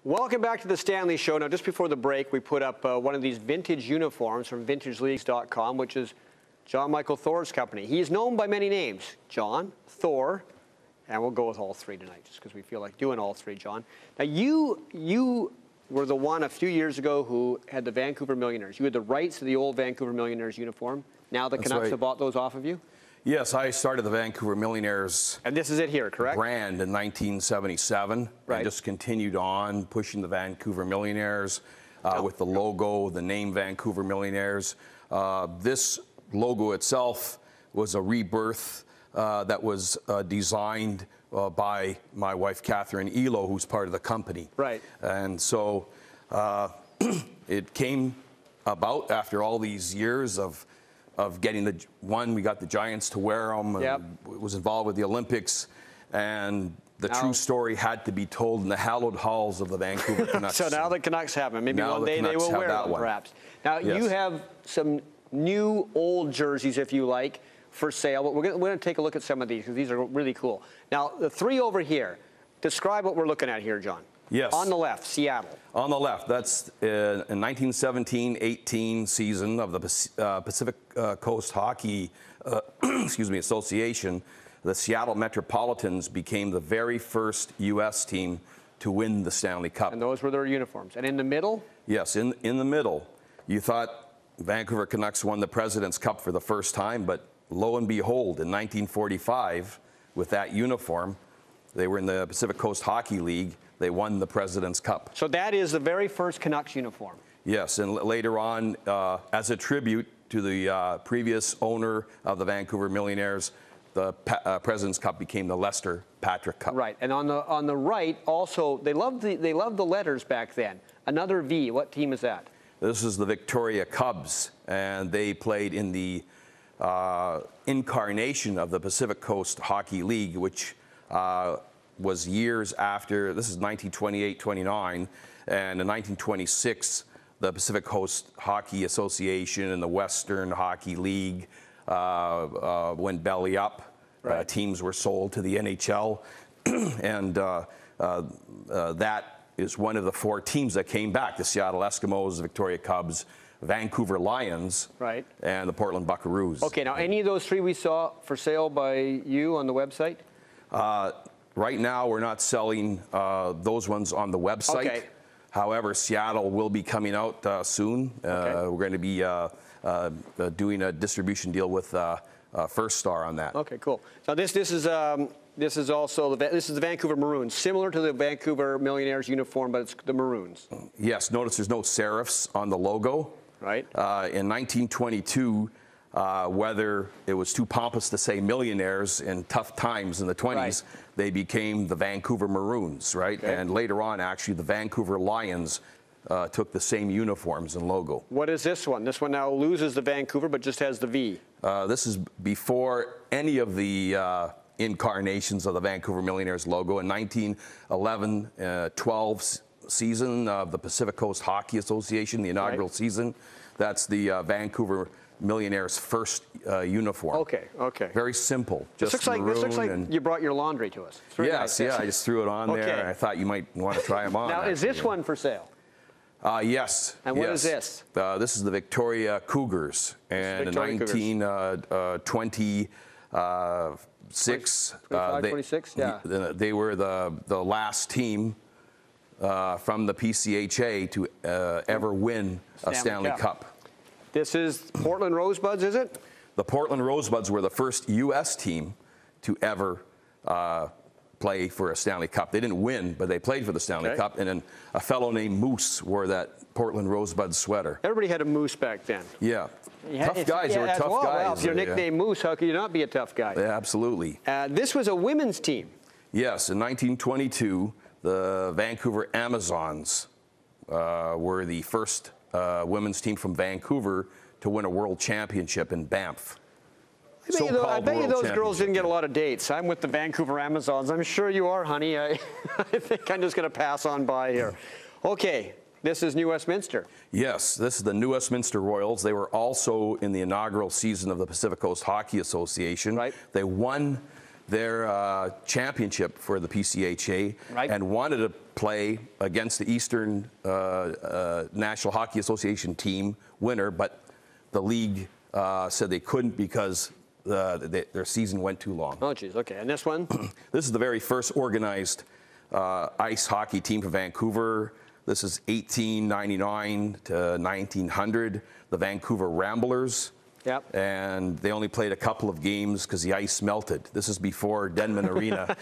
Welcome back to the Stanley Show. Now, just before the break, we put up one of these vintage uniforms from vintageleagues.com, which is Jon Mikl Thor's company. He is known by many names, Jon, Thor, and we'll go with all three tonight just because we feel like doing all three, Jon. Now, you were the one a few years ago who had the Vancouver Millionaires. You had the rights to the old Vancouver Millionaires uniform. Now the Canucks have bought those off of you? Yes, I started the Vancouver Millionaires. And this is it here, correct? Brand in 1977. Right. And just continued on pushing the Vancouver Millionaires with the logo, the name Vancouver Millionaires. This logo itself was a rebirth that was designed by my wife, Catherine Elo, who's part of the company. Right. And so it came about after all these years of getting we got the Giants to wear them. Yep. Was involved with the Olympics, and the true story had to be told in the hallowed halls of the Vancouver Canucks. So now the Canucks have them. Maybe one day they will wear them, perhaps. Now, you have some new old jerseys, if you like, for sale, but we're going to take a look at some of these because these are really cool. Now, the three over here, describe what we're looking at here, Jon. Yes. On the left, Seattle. On the left, that's in 1917-18 season of the Pacific Coast Hockey Association. The Seattle Metropolitans became the very first U.S. team to win the Stanley Cup. And those were their uniforms. And in the middle? Yes, in the middle. You thought Vancouver Canucks won the President's Cup for the first time, but lo and behold, in 1945, with that uniform, they were in the Pacific Coast Hockey League. They won the President's Cup. So that is the very first Canucks uniform. Yes, and later on, as a tribute to the previous owner of the Vancouver Millionaires, the President's Cup became the Lester Patrick Cup. Right, and on the right, also they loved the letters back then. Another V. What team is that? This is the Victoria Cubs, and they played in the incarnation of the Pacific Coast Hockey League, which was years after. This is 1928-29, and in 1926, the Pacific Coast Hockey Association and the Western Hockey League went belly up. Right. Teams were sold to the NHL, and that is one of the four teams that came back: the Seattle Eskimos, the Victoria Cubs, Vancouver Lions, right, and the Portland Buckaroos. Okay, now any of those three we saw for sale by you on the website? Right now, we're not selling those ones on the website. Okay. However, Seattle will be coming out soon. Okay. We're going to be doing a distribution deal with First Star on that. Okay, cool. So this is also this is the Vancouver Maroons, similar to the Vancouver Millionaires uniform, but it's the Maroons. Yes. Notice there's no serifs on the logo. Right. In 1922. Whether it was too pompous to say Millionaires in tough times in the 20s, right, they became the Vancouver Maroons, right? Okay. And later on, actually, the Vancouver Lions took the same uniforms and logo. What is this one? This one now loses the Vancouver, but just has the V. This is before any of the incarnations of the Vancouver Millionaires logo. In 1911-12 season of the Pacific Coast Hockey Association, the inaugural season, that's the Vancouver Millionaires' first uniform. Okay, okay. Very simple. Just this looks like you brought your laundry to us. Yes, nice. Yeah, I just threw it on there. And I thought you might want to try them on. Now, is this one for sale? Yes. And what is this? This is the Victoria Cougars. And in 1926, they were the last team from the PCHA to ever win a Stanley Cup. This is Portland Rosebuds, is it? The Portland Rosebuds were the first U.S. team to ever play for a Stanley Cup. They didn't win, but they played for the Stanley Cup. And then a fellow named Moose wore that Portland Rosebud sweater. Everybody had a Moose back then. Yeah. Tough guys. They were tough guys. Well, if you're nicknamed Moose, how could you not be a tough guy? Yeah, absolutely. This was a women's team. Yes. In 1922, the Vancouver Amazons were the first women's team from Vancouver to win a world championship in Banff. I bet you those girls didn't get a lot of dates. I'm with the Vancouver Amazons. I'm sure you are, honey. I think I'm just going to pass on by here. Okay, this is New Westminster. Yes, this is the New Westminster Royals. They were also in the inaugural season of the Pacific Coast Hockey Association. Right. They won their championship for the PCHA and wanted to play against the Eastern National Hockey Association team winner, but the league said they couldn't because their season went too long. Oh, geez. Okay. And this one? This is the very first organized ice hockey team for Vancouver. This is 1899 to 1900, the Vancouver Ramblers. Yep. And they only played a couple of games because the ice melted. This is before Denman Arena.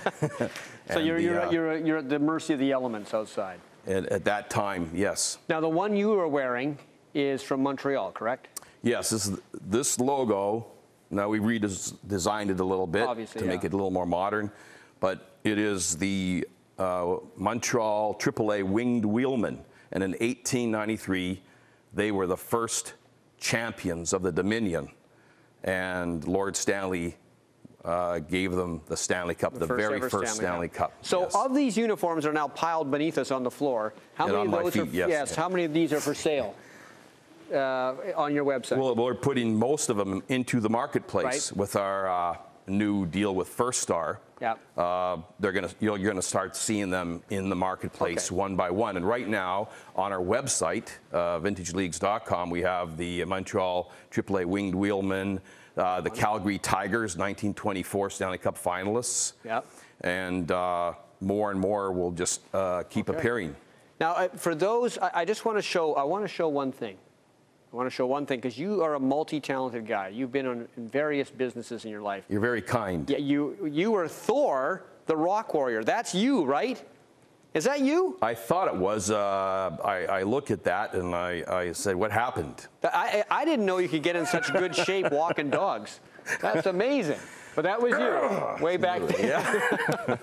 So you're at the mercy of the elements outside. At that time, yes. Now, the one you are wearing is from Montreal, correct? Yes. This logo, now we redesigned it a little bit to make it a little more modern, but it is the Montreal AAA Winged Wheelmen. And in 1893, they were the first champions of the Dominion, and Lord Stanley gave them the Stanley Cup, the very first Stanley Cup. So of these uniforms are now piled beneath us on the floor. How many of those are, how many of these are for sale on your website? Well, we're putting most of them into the marketplace with our new deal with First Star. Yep. You're gonna start seeing them in the marketplace one by one. And right now on our website, vintageleagues.com, we have the Montreal AAA Winged Wheelmen, the Calgary Tigers, 1924 Stanley Cup finalists. Yep. And more and more will just keep appearing. Now, for those, I want to show one thing. I want to show one thing, because you are a multi-talented guy. You've been in various businesses in your life. You're very kind. Yeah, you were Thor, the Rock Warrior. That's you, right? Is that you? I thought it was. I looked at that and I said, what happened? I didn't know you could get in such good shape walking dogs. That's amazing. But that was you, way back then. Yeah.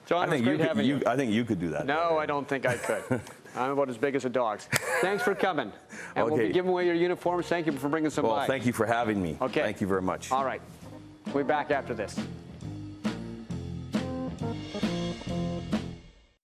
Jon, it's great having you. I think you could do that. No, I don't think I could. I'm about as big as a dog's. Thanks for coming. And we'll be giving away your uniforms. Thank you for bringing some by. Well, thank you for having me. Okay. Thank you very much. All right. We'll be back after this.